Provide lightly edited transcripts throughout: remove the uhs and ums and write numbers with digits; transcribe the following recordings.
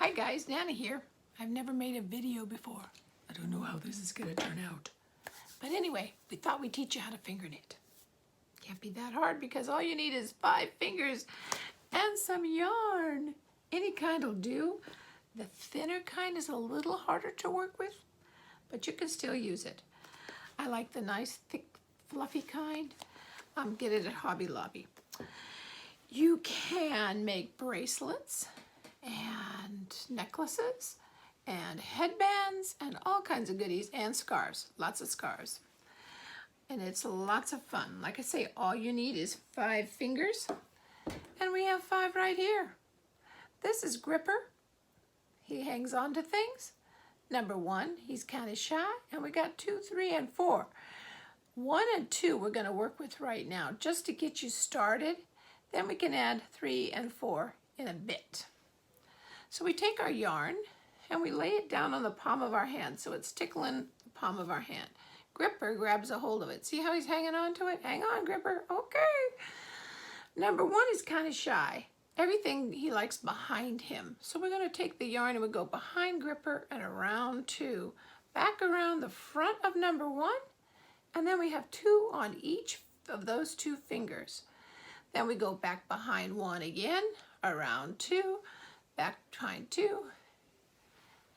Hi guys, Nana here. I've never made a video before. I don't know how this is gonna turn out. But anyway, we thought we'd teach you how to finger knit. Can't be that hard because all you need is 5 fingers and some yarn. Any kind will do. The thinner kind is a little harder to work with, but you can still use it. I like the nice, thick, fluffy kind. Get it at Hobby Lobby. You can make bracelets and necklaces and headbands and all kinds of goodies and scarves, lots of scarves. And it's lots of fun. Like I say, all you need is 5 fingers, and we have 5 right here. This is Gripper. He hangs on to things. Number 1, he's kind of shy, and we got 2, 3, and 4. 1 and 2 we're going to work with right now just to get you started. Then we can add 3 and 4 in a bit. So we take our yarn and we lay it down on the palm of our hand so it's tickling the palm of our hand. Gripper grabs a hold of it. See how he's hanging on to it? Hang on, Gripper. Okay. Number 1 is kind of shy. Everything he likes behind him. So we're going to take the yarn and we go behind Gripper and around 2. Back around the front of number 1. And then we have 2 on each of those 2 fingers. Then we go back behind 1 again, around 2, back behind 2,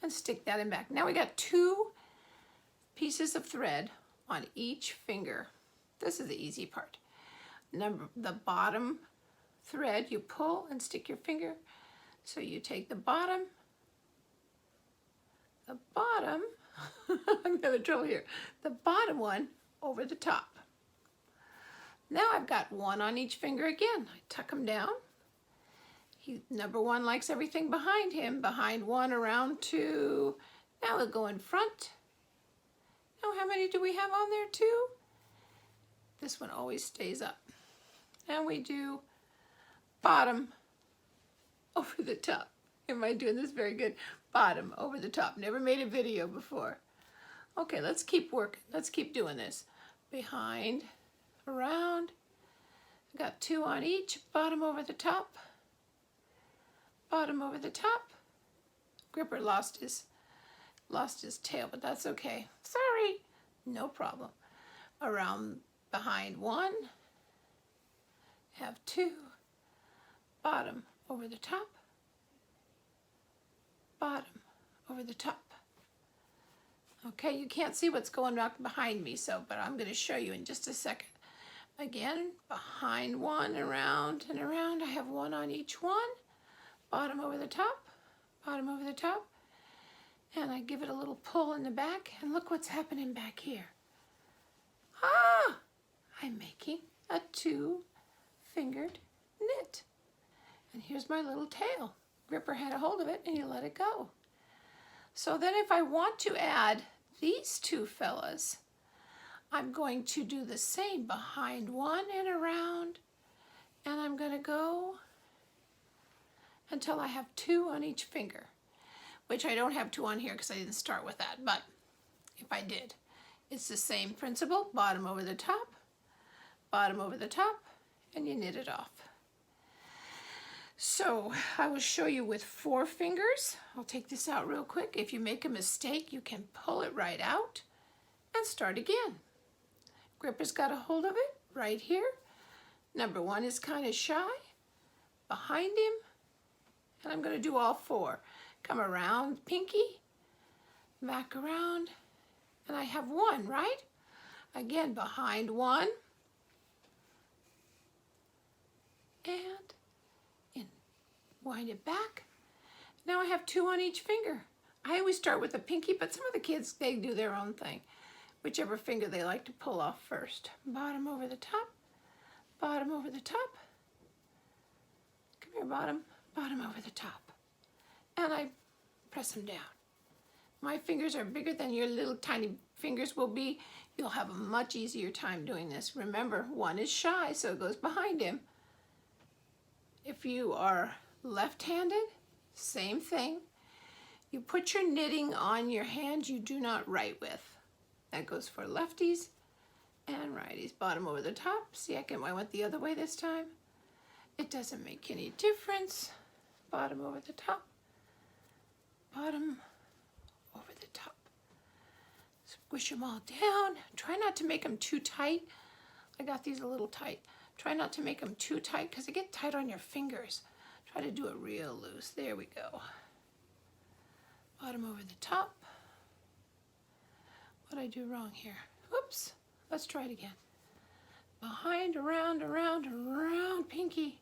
and stick that in back. Now we got 2 pieces of thread on each finger. This is the easy part. The bottom thread you pull and stick your finger. So you take the bottom, I'm having trouble here, the bottom one over the top. Now I've got 1 on each finger again. I tuck them down. Number 1 likes everything behind him. Behind 1, around 2. Now we'll go in front. Now how many do we have on there? 2? This one always stays up. And we do bottom over the top. Am I doing this very good? Bottom over the top. Never made a video before. Okay, let's keep working. Let's keep doing this. Behind, around. I got 2 on each. Bottom over the top. Bottom over the top. Gripper lost his tail, but that's okay. Sorry. No problem. Around behind 1. Have 2. Bottom over the top. Bottom over the top. Okay, you can't see what's going on behind me, but I'm going to show you in just a second. Again, behind 1, around and around. I have 1 on each one. Bottom over the top, bottom over the top. And I give it a little pull in the back, and look what's happening back here. Ah! I'm making a 2-fingered knit. And here's my little tail. Gripper had a hold of it, and he let it go. So then if I want to add these 2 fellas, I'm going to do the same behind 1 and around, and I'm going to go until I have 2 on each finger, which I don't have 2 on here because I didn't start with that, but if I did, it's the same principle, bottom over the top, and you knit it off. So I will show you with 4 fingers. I'll take this out real quick. If you make a mistake, you can pull it right out and start again. Gripper's got a hold of it right here. Number 1 is kind of shy. Behind him, and I'm going to do all 4. Come around pinky, back around, and I have 1, right? Again, behind 1, and in. Wind it back. Now I have 2 on each finger. I always start with the pinky, but some of the kids, they do their own thing. Whichever finger they like to pull off first. Bottom over the top, bottom over the top. Come here, bottom over the top. And I press them down. My fingers are bigger than your little tiny fingers will be. You'll have a much easier time doing this. Remember, 1 is shy, so it goes behind him. If you are left-handed, same thing. You put your knitting on your hand you do not write with. That goes for lefties and righties. Bottom over the top. See, I went the other way this time. It doesn't make any difference. Bottom over the top, bottom over the top. Squish them all down. Try not to make them too tight. I got these a little tight. Try not to make them too tight because they get tight on your fingers. Try to do it real loose. There we go. Bottom over the top. What did I do wrong here? Whoops. Let's try it again. Behind, around, around, around, pinky.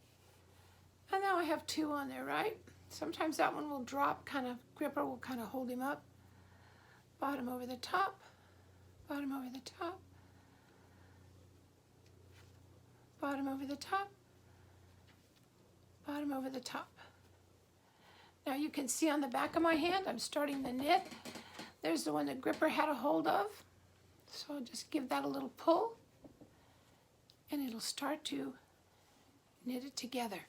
And now I have two on there, right? Sometimes that one will drop, kind of, gripper will kind of hold him up. Bottom over the top. Bottom over the top. Bottom over the top. Bottom over the top. Now you can see on the back of my hand, I'm starting the knit. There's the one that gripper had a hold of. So I'll just give that a little pull and it'll start to knit it together.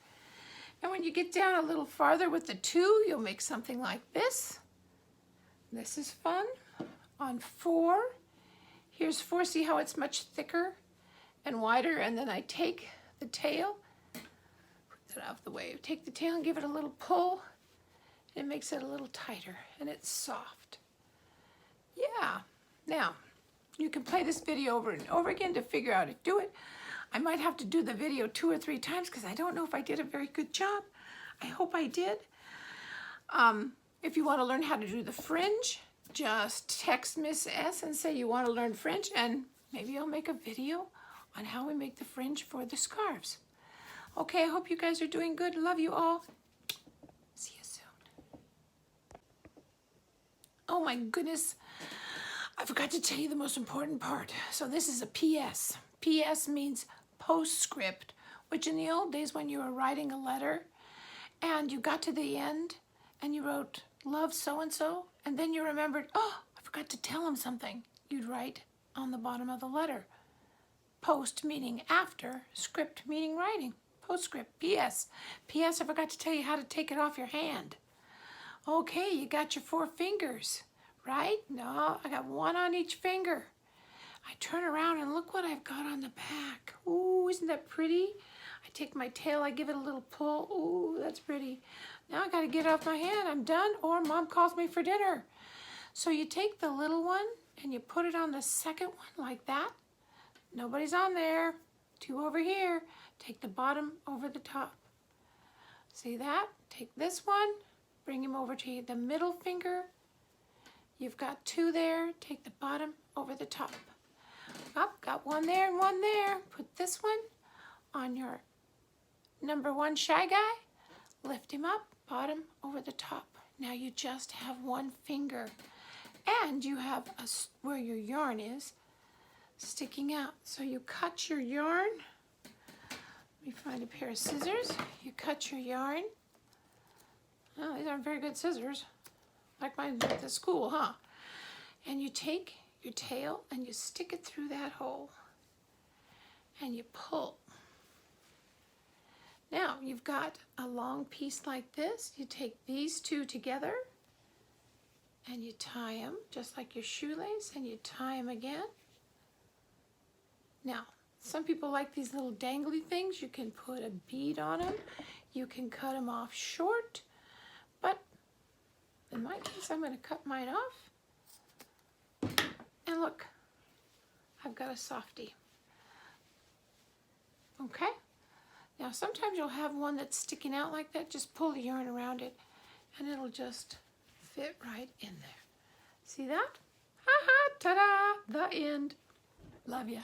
And when you get down a little farther with the two, you'll make something like this. This is fun. On 4, here's 4. See how it's much thicker and wider? And then I take the tail, put that out of the way. Take the tail and give it a little pull. It makes it a little tighter and it's soft. Yeah. Now, you can play this video over and over again to figure out how to do it. I might have to do the video 2 or 3 times because I don't know if I did a very good job. I hope I did. If you want to learn how to do the fringe, just text Miss S and say you want to learn fringe, and maybe I'll make a video on how we make the fringe for the scarves. Okay, I hope you guys are doing good. Love you all. See you soon. Oh my goodness. I forgot to tell you the most important part. So this is a PS. PS means postscript, which in the old days when you were writing a letter and you got to the end and you wrote, love so-and-so, and then you remembered, oh, I forgot to tell him something, you'd write on the bottom of the letter. Post meaning after, script meaning writing. Postscript, PS. PS, I forgot to tell you how to take it off your hand. Okay, you got your 4 fingers, right? No, I got 1 on each finger. I turn around and look what I've got on the back. Ooh, isn't that pretty? I take my tail, I give it a little pull. Ooh, that's pretty. Now I gotta get it off my hand. I'm done, or Mom calls me for dinner. So you take the little one and you put it on the second one like that. Nobody's on there. 2 over here. Take the bottom over the top. See that? Take this one, bring him over to the middle finger. You've got 2 there. Take the bottom over the top. Up, got 1 there and 1 there. Put this one on your number 1 shy guy. Lift him up, bottom over the top. Now you just have 1 finger. And you have where your yarn is sticking out. So you cut your yarn. Let me find a pair of scissors. You cut your yarn. Oh, these aren't very good scissors. Like mine at the school, huh? And you take your tail and you stick it through that hole. And you pull. Now, you've got a long piece like this. You take these 2 together and you tie them just like your shoelace, and you tie them again. Now, some people like these little dangly things. You can put a bead on them. You can cut them off short, but in my case, I'm going to cut mine off. And look, I've got a softie. Okay? Now, sometimes you'll have one that's sticking out like that. Just pull the yarn around it, and it'll just fit right in there. See that? Ha-ha, ta-da, the end. Love ya.